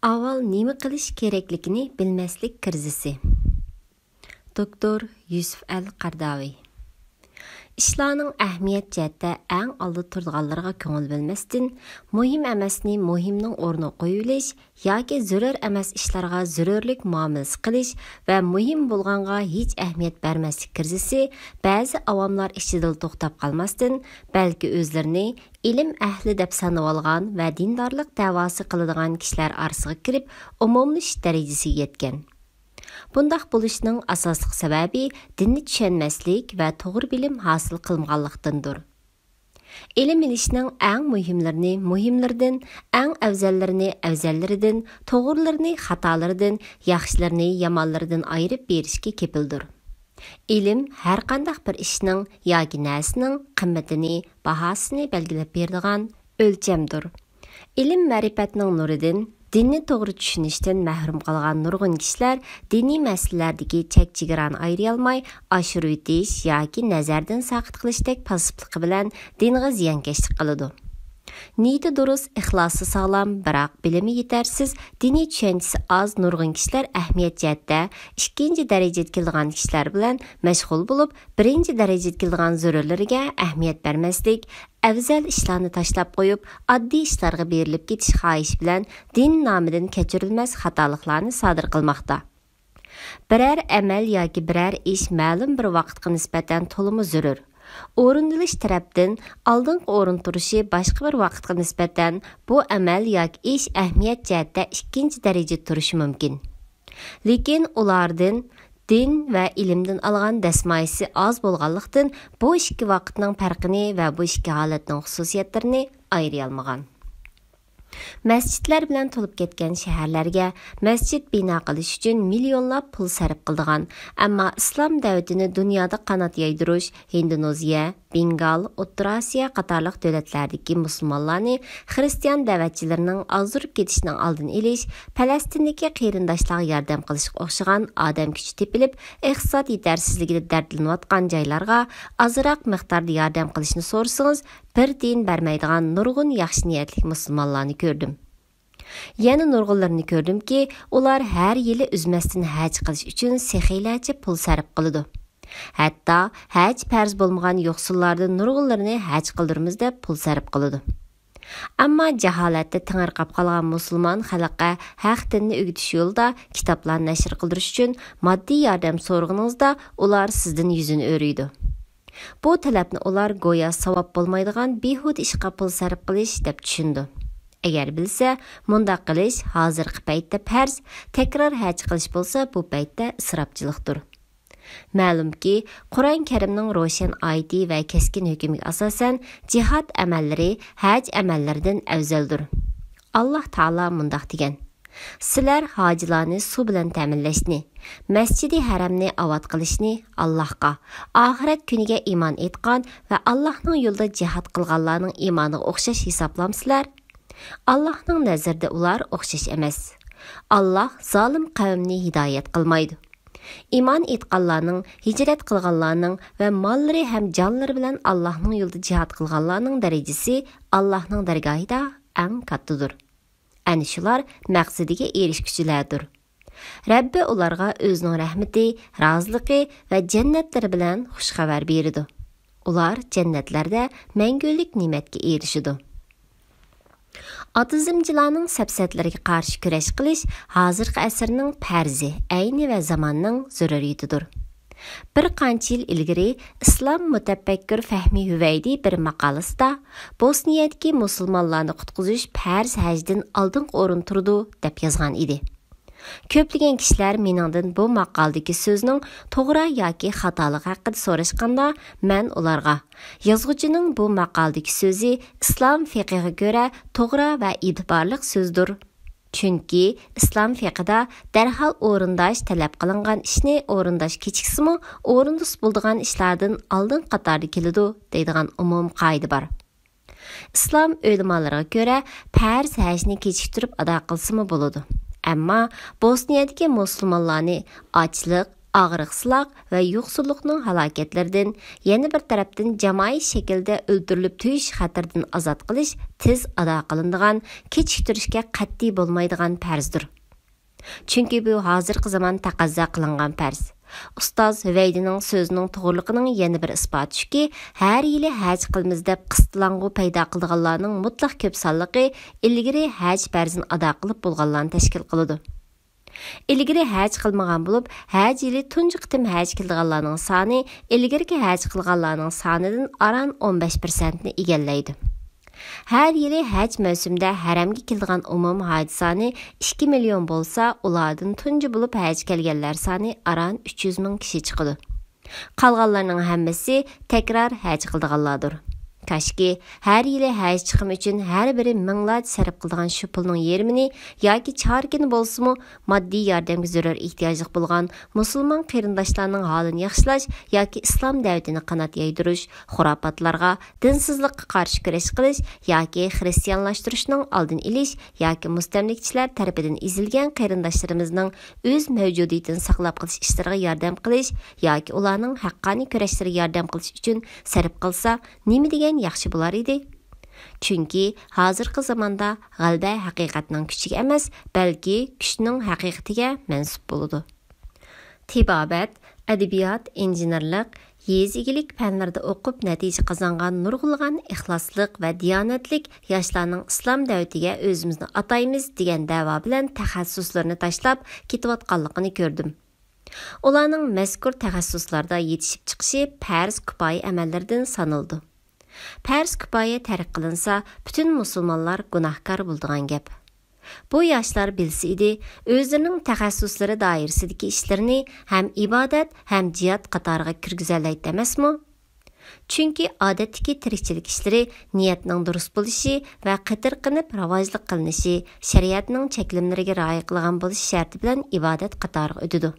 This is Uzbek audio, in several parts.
Avval nima qilish kerakligini bilmaslik krizisi. Doktor Yusuf Al-Qardavi. İşlarning ahamiyat jihatda eng oldi turadiganlarga ko'ngil bilmasdan, muhim emasni muhimning o'rniga qo'yilish yoki zarur emas ishlarga zarurlik muomalasi qilish va muhim bo'lganga hech ahamiyat bermaslik krizisi ba'zi avomlar ichida to'xtab qolmasdan, balki o'zlarini ilm ahli deb sanab olgan va dindorlik da'vosi qiladigan kishilar orasiga kirib, umumlashish darajasiga yetgan. Bundaq bo'lishning asosli sababi dinni tushunmaslik va to'g'ri bilim hosil qilmaganlikdandir. Ilm ilishning eng muhimlarini muhimlardan, eng afzallarini afzallaridan, to'g'rilarini xatolaridan, yaxshilarini yomonlaridan ayirib berishga kepildir. Ilm har qanday bir ishning yoki narsaning qimmatini, bahosini belgilab beradigan o'lchamdir. Ilm ma'rifatning nuridan dinni to'g'ri tushunishdan mahrum qolgan nurg'un kishilar diniy masalalardagi chek-chegarani ayıra olmay, oshirib o'tish yoki nazardan saqit qilishdek pasifligi bilan dinga ziyonkashlik qiladi. Niyati durust, ixlosi sog'lom, biroq bilimi yetarsiz, diniy tushunchasi oz nurg'un kishilar ahamiyat jihatda ikkinchi darajada kelgan kishilar bilan mashg'ul bo'lib, birinchi darajada kelgan zarurlarga ahamiyat bermaslik, afzal ishlarni tashlab qo'yib, oddiy ishlarga berilib ketish xohish bilan din nomidan kechirilmas xatoliklarni sodir qilmoqda. Biror amal yoki biror ish ma'lum bir vaqtga nisbatan to'limi zarur. O'rindilish tarafdan oldingi o'rin turishi boshqa bir vaqtga nisbatan bu amal yoki ish ahamiyat jihatda ikkinchi darajada turishi mumkin. Lekin ulardan din va ilmdan olgan dasmoyisi oz bo'lganlikdan bu ikki vaqtning farqini va bu ikki holatning xususiyatlarini ayira olmagan. Masjidlar bilan to'lib ketgan shaharlarga masjid bino qilish uchun millionlab pul sarf qildigan, ammo islom davlatini dunyoda qanot yaydirish, Indoneziya, Bengal, O'rta Osiyo qatorliq davlatlardagi musulmonlarni xristian da'vatchilarining ozdirib ketishining oldini olish, Falastindagi qarindoshlarga yordam qilishga o'xshagan odam kuchi tepilib, iqtisod yetarsizligida dardlanayotgan joylarga ozroq miqdorda yordam qilishni so'rasangiz, bir din bermaydigan nurg'un yaxshi niyatli musulmonlarni ko'rdim. Yana nurg'unlarni ko'rdimki, ular har yili uzmasdan haj qilish uchun sexiylarcha pul sarf qiladi. Hatto haj farz bo'lmagan yo'qsullardan nurg'unlarni haj qildiramiz deb pul sarf qiladi. Ammo jaholatda tangirqab qolgan musulmon xalqqa haq dinni o'gitish yo'lida kitoblarni nashr qildirish uchun moddiy yordam so'rag'iningizda ular sizdan yuzini o'riydi. Bu talabni ular go'yo savob bo'lmaydigan behuda ishga pul sarf qilish deb tushundi. Agar bilsa, mundaq qilish hozirgi paytda farz, takror haj qilish bo'lsa, bu paytda isrofchilikdir. Ma'lumki, Qur'on Karimning ro'shan oyati va keskin hukmiga asosan jihad amallari haj amallaridan afzaldir. Alloh taolo mundaq degan: Sizlar hojilarni suv bilan ta'minlashni, masjidi haramni obod qilishni Allohga, oxirat kuniga iymon etgan va Allohning yo'lida jihad qilganlarning iymoniga o'xshash hisoblamsizlar? Allohning nazarida ular o'xshash emas. Alloh zolim qavmni hidoyat qilmaydi. Iymon etganlarning, hijrat qilganlarning va mollari ham jonlari bilan Allohning yo'lida jihad qilganlarning darajasi Allohning dargohida eng kattadir. Ana shular maqsadiga erishguchilardir. Rabbi ularga o'zining rahmati, roziligi va jannatlari bilan xush xabar beradi. Ular jannatlarda mangulik ne'matga erishadi. Atizmchilarning safsatlariga qarshi kurash qilish hozirgi asrning farzi, ayni va zamonning zaruriyatidir. Bir qancha yil ilgari islom mutafakkir Fahmi Huvaydi bir maqolasida Bosniyadagi musulmonlarni qutqizish farz hajdan oldingi o'rin turdi deb yozgan edi. Ko'plagan kishilar meningdan bu maqoldagi so'zning to'g'ri yoki xatoligi haqida so'rashganda, men ularga yozuvchining bu maqoldagi so'zi islom fiqiga ko'ra to'g'ri va e'tiborli so'zdir. Chunki islom fiqida darhol o'rindash talab qilingan ishni o'rindash kechiksimi, o'rinsiz bo'ladigan ishlardan oldin qatorda keladi deydigan umum qoida bor. Islom o'limalariga ko'ra farz hajni kechiktirib ado qilsimi bo'ladi. Ammo Bosniyadagi musulmonlarni ochliq, ağrıqsızlıq və yoxsulluqның halaketlərdən, yana bir tərəfdən cəmaət şəkildə öldürülüb tüyüş xətərdən azad qilish tez ada qılındıgan, kechiktirishga qat'iy bo'lmaydigan farzdir. Chunki bu hozirgi zaman taqozo qilingan farz. Ustoz Hüveydining so'zining to'g'riligining yana bir isboti shuki, har yili haj qilamiz deb qistilang'u paydo qilganlarning mutlaq ko'p sonligi ilgari haj farzini ado qilib bo'lganlarni tashkil qiladi. Ilgari haj qilmagan bo'lib, haj yili tunji qitim haj qilganlarning soni ilgariki haj qilganlarning sonidan aran 15% ni egallaydi. Her yili haj mavsumida haramga kelgan umum haj soni 2 million bo'lsa, ulardan tunji bo'lib haj kelganlar soni aran 300 ming kishi chiqadi. Qolganlarning hammasi takror haj qilganlardir. Kaşki, her yili haj chiqim uchun har biri minglab sarf qilgan shu pulning yarmini yoki charkini bo'lsa-mu, moddiy yordamga zarur ehtiyojli bo'lgan musulmon qarindoshlarning holini yaxshilash yoki islom da'vatini qanot yaydirish, xurofotlarga, dinsizlikqa qarshi kurash qilish yoki xristianlashtirishning oldini olish yoki mustamlikchilar tarafidan ezilgan qarindoshlarimizning o'z mavjudiyatini saqlab qolish ishlariga yordam qilish yoki ularning haqqoniy kurashlariga yordam qilish uchun sarf qilsa, nima degan yaxshi bo'lar edi. Chunki hozirgi zamonda g'alaba haqiqatning kuchiga emas, balki kuchning haqiqatiga mansub bo'ladi. Tibobat, adabiyot, injenerlik, yezigilik fanlarida o'qib natija qozongan nurg'ulg'an ixloslik va diyonatlik yoshlarning islom da'vatiga o'zimizni ataymiz degan da'vo bilan taxassuslarini tashlab ketayotganligini ko'rdim. Ularning mazkur taxassuslarda yetishib chiqishi farz kifoya amallardan sanaldi. Farz kifoya tark qilinsa, bütün musulmonlar gunohkor bo'ladigan gap. Bu yoshlar bilsa edi, o'zlarining taxassuslari doirasidagi ishlarini ham ibodat, ham jihad qatoriga kirgizalaydi emasmi? Chunki odatdagi tirikchilik ishlari niyatning durust bo'lishi va qitirqinib rivojlik qilinishi, shariatning cheklimlariga rioya qilgan bo'lish sharti bilan ibodat qatoriga o'tadi.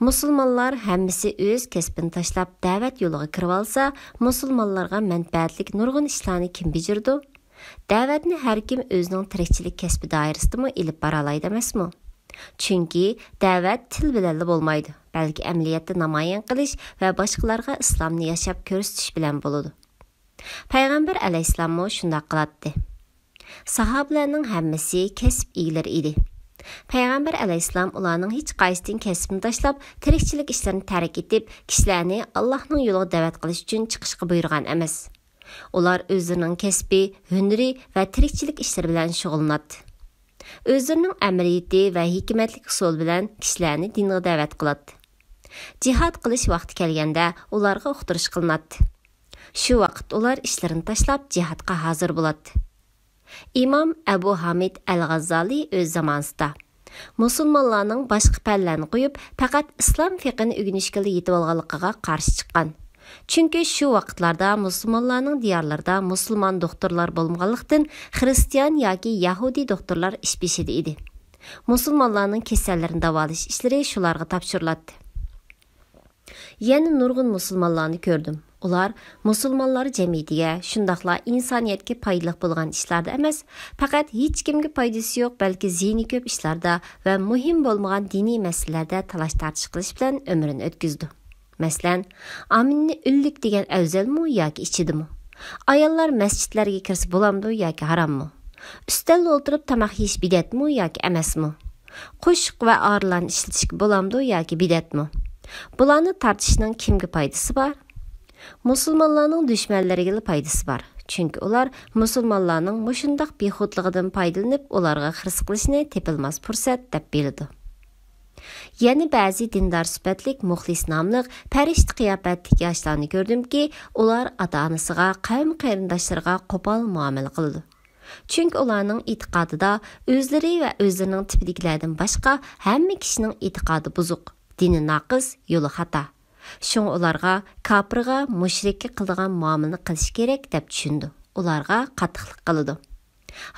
Musulmonlar hammasi o'z kasbini tashlab da'vat yo'liga kirib olsa, musulmonlarga manfaatlik nurg'un ishlarni kim bejirdi? Da'vatni har kim o'zining tirikchilik kasbi doirasidami ilib bora oladi emasmi? Chunki da'vat til bilan bo'lmaydi, balki amaliyotda namoyon qilish va boshqalarga islomni yashab ko'rsatish bilan bo'ladi. Payg'ambar alayhissalom shunday qiladi. Sahobalarning hammasi kasb egalari edi. Payg'ambar alayhissalom ularning hech qaysining kasbini tashlab, tirikchilik ishlarini tark etib, kishilarni Allohning yo'liga da'vat qilish uchun chiqishga buyurgan emas. Ular o'zlarining kasbi, hunari va tirikchilik ishlari bilan shug'ullanadi. O'zlarining amaliyati va hikmatli usul bilan kishilarni dinga da'vat qiladi. Jihad qilish vaqti kelganda ularga uqtirish qilinadi. Shu vaqt ular ishlarini tashlab jihadga hozir bo'ladi. İmam Abu Hamid Al-G'azzali o'z zamonida musulmonlarning boshqa fanlarni qo'yib, faqat islom fiqhini o'rganishga yetib olganligiga qarshi chiqqan. Chunki shu vaqtlarda musulmonlarning diyorlarida musulmon doktorlar bo'lmaganlikdan xristian yoki yahudi doktorlar ish beshida edi. Musulmonlarning kasallarini davolash ishlari shularga topshiriladi. Yana nurg'un musulmonlarni ko'rdim. Ular musulmonlar jamiyatiga, shundaqla insoniyatga foydali bo'lgan ishlarda emas, faqat hech kimga foydasi yo'q, balki ziyni ko'p ishlarda va muhim bo'lmagan diniy masalalarda talash-tartish qilish bilan umrini o'tkazdi. Masalan, aminni ullik degan afzalmi yoki ichidimi? Ayollar masjidlarga kirsa bo'lamdi yoki harommi? Ustalda o'tirib tamoq yeyish bidatmi yoki emasmi? Qo'shiq va orlarni ishlatishga bo'lamdi yoki bidatmi? Bularni tartishning kimga foydasi bor? Musulmonlarning dushmanlariga foydasi bor. Chunki ular musulmonlarning mushundaq bexudligidan foydalanib, ularga xirs qilishni tepilmas fursat deb biladi. Yana ba'zi dindor sifatlik muxlis nomli farishta qiyofatlik yoshlarni ko'rdimki, ular ota-onasiga, qavm qarindoshlariga qo'pol muomala qiladi. Chunki ularning e'tiqodida o'zlari va o'zlarining tipidagilardan boshqa hamma kishining e'tiqodi buzuq, dini naqis, yo'li xato. Şoň ularga kafirga, mushrikka qilgan muomalani qilish kerak deb tushundi. Ularga qattiqlik qiladi.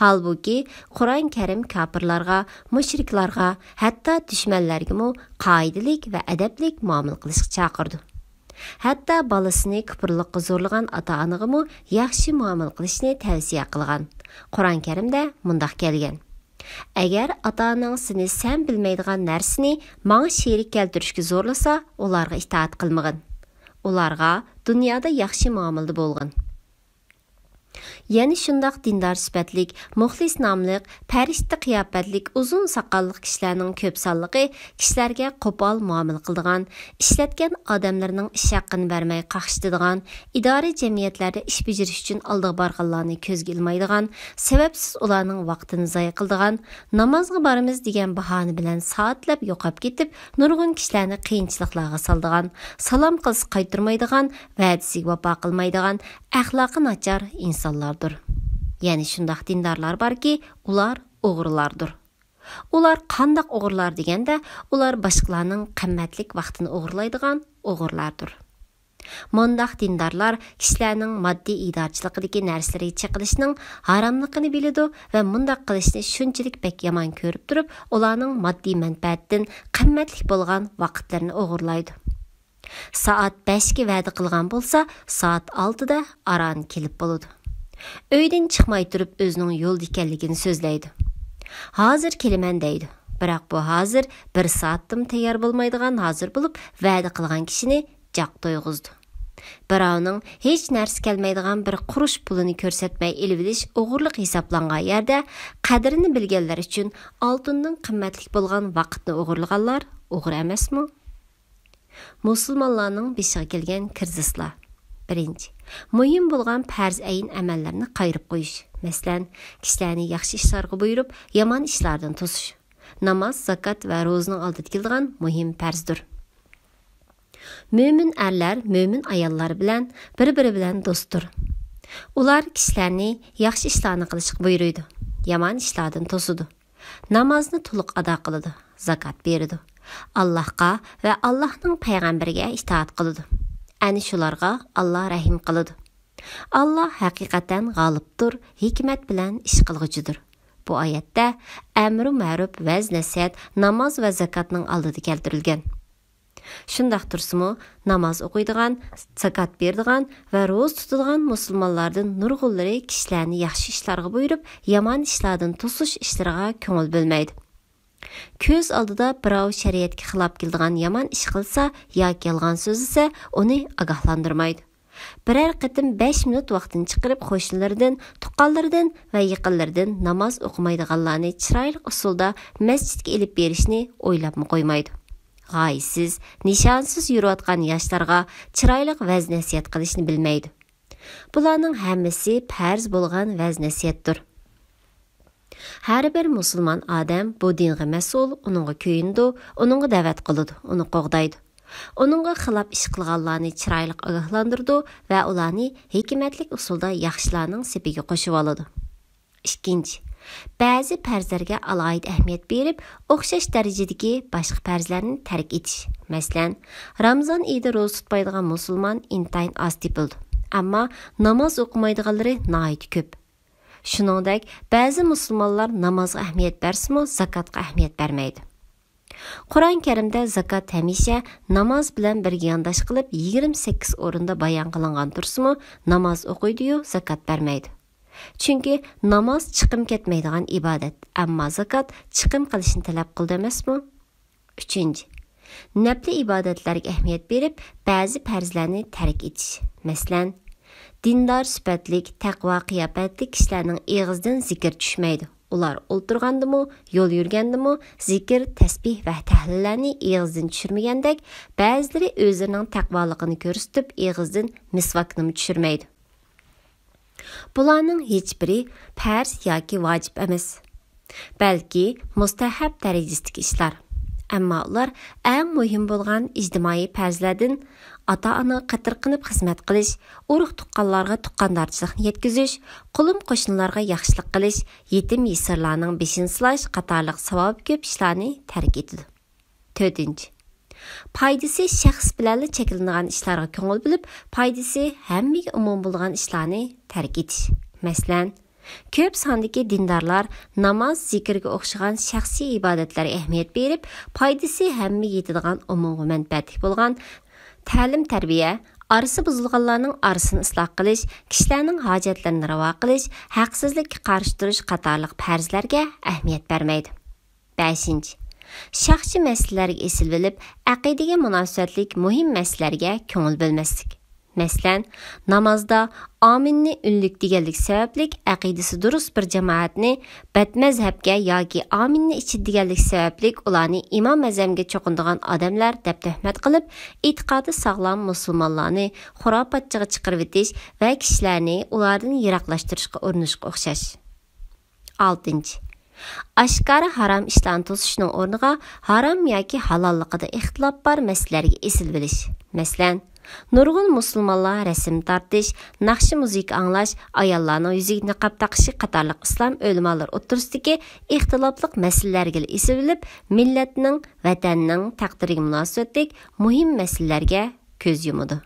Halbuki Qur'on Karim kafirlarga, mushriklarga, hatto dushmanlarga qoidalik va adablik muomala qilishga chaqirdi. Hatto bolasini kufrlikqa zo'rlagan ota-onaga yaxshi muomala qilishni tavsiya qilgan. Qur'on Karimda mundaq kelgan: Agar ota-onang seni sen bilmaydigan narsani manga sherik keltirishga zo'rlasa, ularga itoat qilmagin. Ularga dunyoda yaxshi muomalada bo'lgin. Yani şundaq dindar sifatlik, muxlis namlıq, pəriştə qiyafətlik, uzun saqqallıq kişilərinin köp sallığı kişilərə qopal muamil qıldığan, işlətgən adamlarının iş haqqını verməyi qaqışdıdığan, idari cəmiyyətlərdə iş beciriş üçün aldığı barğanlarını közgə ilmaydıgan, səbəbsiz ularının vaxtını zayı qıldığan, namazğa barımız degen bahani bilən saatləb yoqab getib, nurgun kişilərini qiyinçılıqlarga saldığan, salam qılsı qaytırmaydıgan, vədisiga vapa qılmaydıgan, əxlaqı naçar insanlardır. Yani şundaq dindarlar var ki, ular oğurlardır. Ular qandaq oğurlar degende, ular başqalarının qimmatlik vaqtını oğurlaydigan oğurlardır. Mundaq dindarlar kişilərinin maddi idarçılıqdakı nərsləri çəqilişinin haramlığını bilidu və mundaq qilishni şunchalik bək yaman görüb durub, ularning maddi mənfəətdən qimmatlik bolğan vaqtlarını oğurlaydı. Saat 5'ga vədi qılğan bolsa, saat 6'da aran kelib boludu. Öydən çıxmay turub özünün yolda ekanligini sözləydi. Hazır kelimen deydi. Biroq bu hazır bir saatdan tayyor bolmaydigan hazır bo'lib, vədi qılğan kişini jaq to'yg'izdi. Birovning hech narsa kelmaydigan bir qurush pulini ko'rsatmay elib olish o'g'irlik hisoblangan yerda qadrini bilganlar uchun oltindan qimmatli bo'lgan vaqtni o'g'irlaganlar o'g'ri emasmi? Musulmonlarning beshiga kelgan kirzislar. Birinchi, muhim bo'lgan farz ayin amallarni qayirib qo'yish. Masalan, kishilarni yaxshi ishlarga buyurib, yomon ishlardan to'sish. Namoz, zakat va ro'zaning oldida kelgan muhim farzdir. Mümin erlar, mümin ayollar bilan bir-biri bilan do'stdir. Ular kishilarni yaxshi ishlarni qilishga buyuruydi, yomon ishlardan to'sidi. Namozni to'liq ado qiladi, zakat beradi. Allohga va Allohning payg'ambariga itoat qiladi. Ani shularga Alloh rahim qiladi. Alloh haqiqatan g'olibdir, hikmat bilan ish qilg'uchidir. Bu oyatda amru ma'ruf va nasihat, namoz va zakatning oldida keltirilgan. Shundaq tursimu, namoz o'qiydigan, zakat berdigan va ro'za tutadigan musulmonlardan nurg'unlari kishilarni yaxshi ishlarga buyurib, yomon ishlardan to'sish ishlariga ko'ngil bo'lmaydi. Ko'z oldida birov shariatga xilof keladigan yomon ish qilsa yoki yolg'on so'zlasa, uni ogohlantirmaydi. Biror qatim 5 minut vaqtini chiqarib qo'shnilaridan, tuqqanlaridan va yaqinlaridan namoz o'qimaydiganlarni chiroyli usulda masjidga elib berishni o'ylabmi qo'ymaydi. G'oyisiz, nishonsiz yurayotgan yoshlarga chiroyli vaz nasihat qilishni bilmaydi. Bularning hammasi farz bo'lgan vaz nasihatdir. Har bir musulmon odam bu dinga mas'ul, uningga ko'yindi, uningga da'vat qiladi, uni qo'g'daydi. Uningga xilof ish qilganlarni chiroyli ogohlantirdi va ularni hikmatli usulda yaxshilarning sepiga qo'shib oladi. Ikkinchi, ba'zi farzlarga alohida ahamiyat berib, o'xshash darajadagi boshqa farzlarni tark etish. Masalan, Ramazon oyida ro'za tutmaydigan musulmon intayin oz topildi. Ammo namoz o'qimaydiganlari nihoyat ko'p. Shuningdek, ba'zi musulmonlar namozga ahamiyat bersa-mu, zakatga ahamiyat bermaydi. Qur'on Karimda zakat hamisha namoz bilan birga yondosh qilib 28 o'rinda bayon qilingan tursa-mu, namoz o'qiydi-yu, zakat bermaydi. Chunki namoz chiqim ketmaydigan ibodat, ammo zakat chiqim qilishni talab qildi emasmi? 3. Nafli ibodatlarga ahamiyat berib, ba'zi farzlarni tark etish. Masalan, dindar sifatlik, taqvo qiyofatli kishilarning og'zidan zikr tushmaydi. Ular o'ltirgandimi, yo'l yurgandimi, zikr, tasbih va tahlillarni og'zidan tushirmagandek, ba'zilari o'zining taqvoligini ko'rsatib, og'zidan misvakni tushirmaydi. Bularning hech biri farz yoki vojib emas, balki mustahab darajasidagi ishlar. Ammo ular eng muhim bo'lgan ijtimoiy farzlardan ota-ona qatirqinib xizmat qilish, urug' tuqqanlarga tuqqandarchilikni yetkazish, qulum qo'shnilarga yaxshilik qilish, yetim yesirlarning beshini silash qatorliq savob ko'p ishlarni tark etadi. 4. Paydasi shaxs bilan cheklangan ishlarga ko'ngil bilib, paydasi hammaga umum bo'lgan ishlarni tark etish. Masalan, ko'p sondagi dindarlar namoz, zikrga o'xshagan shaxsiy ibodatlarga ahamiyat berib, paydasi hammaga yetadigan umum manfaatli bo'lgan ta'lim-tarbiya, arası buzulğanlarning arasını ıslah qilish, kishilarning hojatlarini ravo qilish, haqsizlikka qarshi turish qatorliq farzlarga ahamiyat bermaydi. 5. Şəxsi məsələlərə esil bilib, əqidəyə münasibətlik mühim məsələlərə köngül bölməslik. Məsələn, namazda aminni ünlük deganlik səbəblik əqidəsi durust bir cəmaatni bədməzhəbgə yoki aminni içi deganlik səbəblik ularni imam məzəmgə çoxunduğan adamlar deb töhmət qılıb, etiqadı sağlam musulmonlarni xurafatçığa chiqarib etish və kishilarni ulardan yiroqlashtirishga urinishga o'xshash. 6. Aşkara haram ishlarni to'sishning o'rniga haram yoki halolligida ixtilof bor masalalarga esil bilish. Masalan, nurg'un musulmonlar rasm tortish, naqshi muzika anglash, ayollarning yuziga niqob taqishi qatorliq islom o'limalari o'rtasidagi ixtilofli masalalarga esil bilib, millatning, vatanning taqdiriga munosabatlik muhim masalalarga ko'z yumadi.